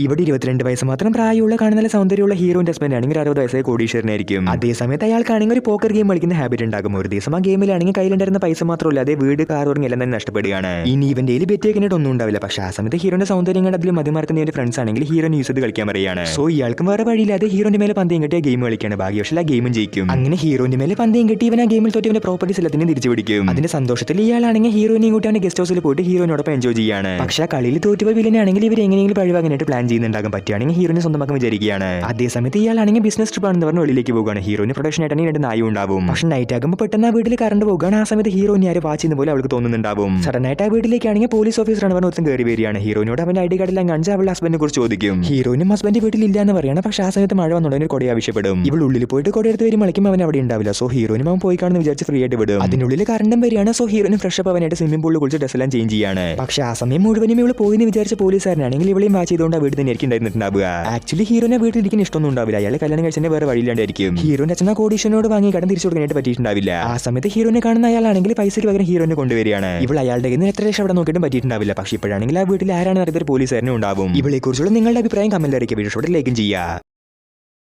ഇവിടെ 22 വയസ്സ് മാത്രം പ്രായമുള്ള കാണുന്ന സൗന്ദര്യമുള്ള ഹീറോന്റെ ഹസ്ബൻഡ് ആണെങ്കിൽ 60 വയസ്സായ കോടീശ്വരനായിരിക്കും. അതേസമയത്ത് അയാൾക്കാണെങ്കിൽ ഒരു പോക്കർ ഗെയിം കളിക്കുന്ന ഹാബിറ്റ് ഉണ്ടാകും. ഒരു ദിവസം ആ ഗെയിമിലാണെങ്കിൽ കയ്യിലുണ്ടായിരുന്ന പൈസ മാത്രമല്ല അതേ വീട് കാർ ഉറങ്ങി എല്ലാം തന്നെ നഷ്ടപ്പെടുകയാണ്. ഇനി ഇവന്റെ ബെറ്റേക്കിനായിട്ട് ഒന്നും ഉണ്ടാവില്ല. പക്ഷേ ആ സമയത്ത് ഹീറോന്റെ സൗന്ദര്യം കണ്ട് അതിൽ മതിമറക്കുന്ന ഫ്രണ്ട്സ് ആണെങ്കിൽ ഹീറോനെ യൂസ് ചെയ്ത് കളിക്കാൻ പറയുകയാണ്. സോ ഇയാൾക്കും വേറെ വഴിയില്ലാതെ ഹീറോന്റെ മേലെ പന്തയം കെട്ടിയ ഗെയിം കളിക്കാണ്. ഭാഗ്യവശാൽ ആ ഗെയിമും ജയിക്കും. അങ്ങനെ ഹീറോന്റെ മേലെ പന്തയം കെട്ടി ഇവൻ ആ ഗെയിമിൽ തോറ്റി ഇവന്റെ പ്രോപ്പർട്ടീസ് എല്ലാത്തിനും തിരിച്ചു പിടിക്കും. അതിന്റെ സന്തോഷത്തിൽ ഇയാളാണെങ്കിൽ ഹീറോയിനെയും കൂട്ടി അവന്റെ ഗസ്റ്റ് ഹൗസിൽ പോയിട്ട് ഹീറോനോടൊപ്പം എൻജോയ് ചെയ്യാണ്. പക്ഷേ കളിയിൽ തോറ്റുപോയി വില്ലനാണെങ്കിൽ ഇവർ എങ്ങനെയെങ്കിലും പഴിവാങ്ങാനായിട്ട് പ്ലാൻ ചെയ്യുന്നുണ്ടാകും. പറ്റുകയാണെങ്കിൽ ഹീറോനെ സ്വന്തമാക്കാൻ വിചാരിക്കുകയാണ്. അതേസമയത്ത് ഇയാളാണെങ്കിൽ ബിസിനസ് ട്രിപ്പ് ആണെന്ന് പറഞ്ഞ് വെളിയിലേക്ക് പോകുകയാണ്. ഹീറോന് പ്രൊഡക്ഷൻ ആയിട്ടാണ് 2 നായും ഉണ്ടാവും. പക്ഷേ നൈറ്റ് ആകുമ്പോൾ പെട്ടെന്ന് ആ വീട്ടിൽ കറണ്ട് പോകുകയാണ്. ആ സമയത്ത് ഹീറോനെ ആര് വാച്ച് ചെയ്യുന്ന പോലെ അവൾക്ക് തോന്നുന്നുണ്ടാവും. സഡൻ ആയിട്ട് ആ വീട്ടിലേക്കാണെങ്കിൽ പോലീസ് ഓഫീസറാണ് പറഞ്ഞ ഒരുത്തം കയറി വരികയാണ്. ഹീറോനോട് അവന്റെ ഐഡി കാർഡിൽ കാണിച്ച് അവളുടെ ഹസ്ബൻഡിനെ കുറിച്ച് ചോദിക്കും. ഹീറോനും ഹസ്ബൻഡ് വീട്ടിലില്ല എന്ന് പറയണം. പക്ഷേ ആ സമയത്ത് മഴ വന്നോടനെ കൊടി ആവശ്യപ്പെടും. ഇവൾ ഉള്ളിൽ പോയിട്ട് കൊടി എടുത്ത് വരും. മളിക്കും അവൻ അവിടെ ഉണ്ടാവില്ല. സോ ഹീറോനും അവൻ പോയി കാണുന്ന വിചാരിച്ച് ഫ്രീ ആയിട്ട് വിടും. അതിനുള്ളിൽ കറണ്ടും വരികയാണ്. സോ ഹീറോനും ഫ്രഷ് അപ്പ് അവനായിട്ട് സ്വിമ്മിംഗ് പൂളിൽ കുളിച്ച് ഡ്രസ് എല്ലാം ചേഞ്ച് ചെയ്യാണ്. പക്ഷേ ആ സമയം മുഴുവനും ഇവൾ പോയിന്ന് വിചാരിച്ച പോലീസുകാരനാണെങ്കിൽ ഇവളെയും വാച്ച് ചെയ്തുകൊണ്ട് ആ വീട്ടിൽ തന്നെ ഉണ്ടായിരുന്നിട്ടുണ്ടാവുക. ആക്ച്വലി ഹീറോനെ വീട്ടിലിരിക്കാൻ ഇഷ്ടമൊന്നും ഉണ്ടാവില്ല. അയാൾ കല്യാണം കഴിച്ചതിന്റെ വേറെ വഴിയില്ലാണ്ടായിരിക്കും. ഹീറോന്റെ അച്ഛൻ കോടീശ്വരനോട് വാങ്ങി കടം തിരിച്ചു കൊടുക്കാനായിട്ട് പറ്റിയിട്ടുണ്ടാവില്ല. ആ സമയത്ത് ഹീറോനെ കാണുന്ന അയാളാണെങ്കിൽ പൈസയ്ക്ക് പകരം ഹീറോനെ കൊണ്ടുവരികയാണ്. ഇവൾ അയാളുടെ എത്ര രക്ഷ അവിടെ നോക്കിയിട്ടും പറ്റിയിട്ടുണ്ടാവില്ല. പക്ഷേ ഇപ്പോഴാണെങ്കിൽ ആ വീട്ടിൽ ആരാണ് അറിയാത്ത പോലീസുകാരനും ഉണ്ടാവും. ഇവളെ കുറിച്ചുള്ള നിങ്ങളുടെ അഭിപ്രായം കമന്റ് അറിയിക്കുക. വീഡിയോ ലൈക്കും ചെയ്യുക.